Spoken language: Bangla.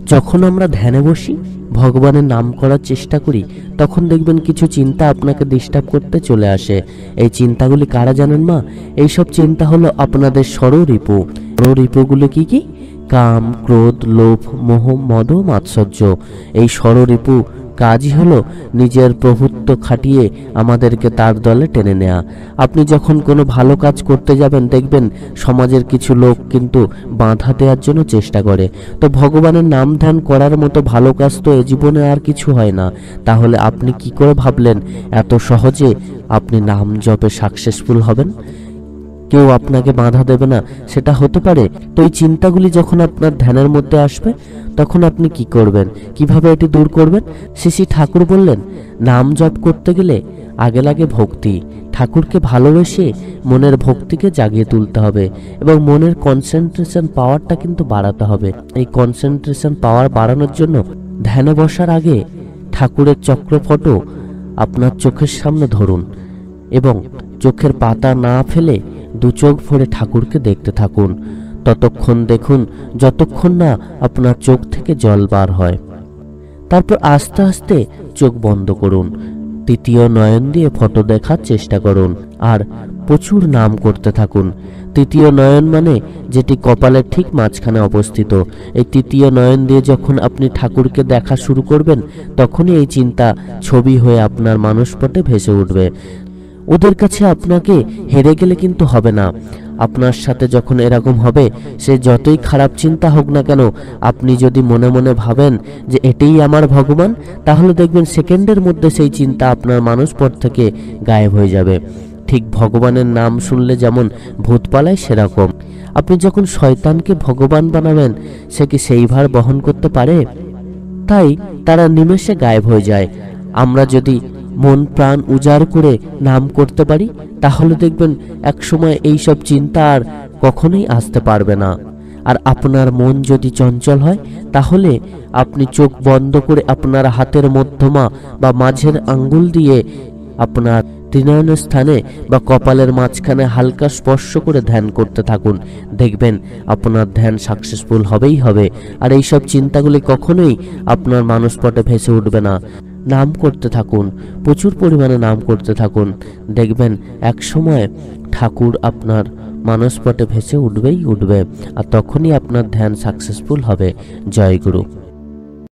যখন আমরা ধ্যানে বসি, ভগবানের নাম করার চেষ্টা করি, তখন দেখবেন কিছু চিন্তা আপনাকে ডিস্টার্ব করতে চলে আসে। এই চিন্তাগুলি কারা জানেন মা? এইসব চিন্তা হলো আপনাদের ষড়রিপু। ষড়রিপুগুলো কি কি? কাম, ক্রোধ, লোভ, মোহ, মদ, মাৎসর্য। এই ষড়রিপু কাজই হলো নিজের প্রভুত্ব খাটিয়ে আমাদেরকে তার দলে টেনে নেয়া। আপনি যখন কোনো ভালো কাজ করতে যাবেন, দেখবেন সমাজের কিছু লোক কিন্তু বাধা দেওয়ার জন্য চেষ্টা করে। তো ভগবানের নাম ধ্যান করার মতো ভালো কাজ তো এ জীবনে আর কিছু হয় না। তাহলে আপনি কি করে ভাবলেন এত সহজে আপনি নাম জপে সাকসেসফুল হবেন? কেউ আপনাকে বাধা দেবে না, সেটা হতে পারে? তো এই চিন্তাগুলি যখন আপনার ধ্যানের মধ্যে আসবে, তখন আপনি কি করবেন, কিভাবে এটি দূর করবেন? শ্রী ঠাকুর বললেন, নাম জপ করতে গেলে আগে লাগে ভক্তি। ঠাকুরকে ভালোবেসে মনের ভক্তিকে জাগিয়ে তুলতে হবে এবং মনের কনসেন্ট্রেশন পাওয়ারটা কিন্তু বাড়াতে হবে। এই কনসেন্ট্রেশন পাওয়ার বাড়ানোর জন্য ধ্যানে বসার আগে ঠাকুরের চক্রফটো আপনার চোখের সামনে ধরুন এবং চোখের পাতা না ফেলে দু চোখ ভরে ঠাকুরকে দেখতে থাকুন। ততক্ষণ দেখুন যতক্ষণ না আপনার চোখ থেকে জল বার হয়। তারপর আস্তে আস্তে চোখ বন্ধ করুন, তৃতীয় নয়ন দিয়ে ফটো দেখার চেষ্টা করুন আর প্রচুর নাম করতে থাকুন। তৃতীয় নয়ন মানে যেটি কপালের ঠিক মাঝখানে অবস্থিত। এই তৃতীয় নয়ন দিয়ে যখন আপনি ঠাকুরকে দেখা শুরু করবেন, তখনই এই চিন্তা ছবি হয়ে আপনার মানসপটে ভেসে উঠবে। ওদের কাছে আপনাকে হেরে গেলে কিন্তু হবে না। আপনার সাথে যখন এরকম হবে, সে যতই খারাপ চিন্তা হোক না কেন, আপনি যদি মনে মনে ভাবেন যে এটাই আমার ভগবান, তাহলে দেখবেন সেকেন্ডের মধ্যে সেই চিন্তা আপনার মানসপট থেকে গায়েব হয়ে যাবে। ঠিক ভগবানের নাম শুনলে যেমন ভূত পালায়, সেরকম আপনি যখন শয়তানকে ভগবান বানাবেন, সে কি সেই ভার বহন করতে পারে? তাই তারা নিমেষে গায়েব হয়ে যায়। আমরা যদি মন প্রাণ উজাড় করে নাম করতে পারি, তাহলে দেখবেন একসময় এইসব চিন্তা আর কখনোই আসতে পারবে না। আর আপনার মন যদি চঞ্চল হয়, তাহলে আপনি চোখ বন্ধ করে আপনার হাতের মধ্যমা বা মাঝের আঙ্গুল দিয়ে আপনার তৃণয়নের স্থানে বা কপালের মাঝখানে হালকা স্পর্শ করে ধ্যান করতে থাকুন। দেখবেন আপনার ধ্যান সাকসেসফুল হবেই হবে। আর এইসব চিন্তাগুলি কখনোই আপনার মানসপটে ভেসে উঠবে না। নাম করতে থাকুন, প্রচুর পরিমাণে নাম করতে থাকুন। দেখবেন এক সময় ঠাকুর আপনার মানসপটে ভেসে উঠবেই উঠবে, আর তখনই আপনার ধ্যান সাকসেসফুল হবে। জয় গুরু।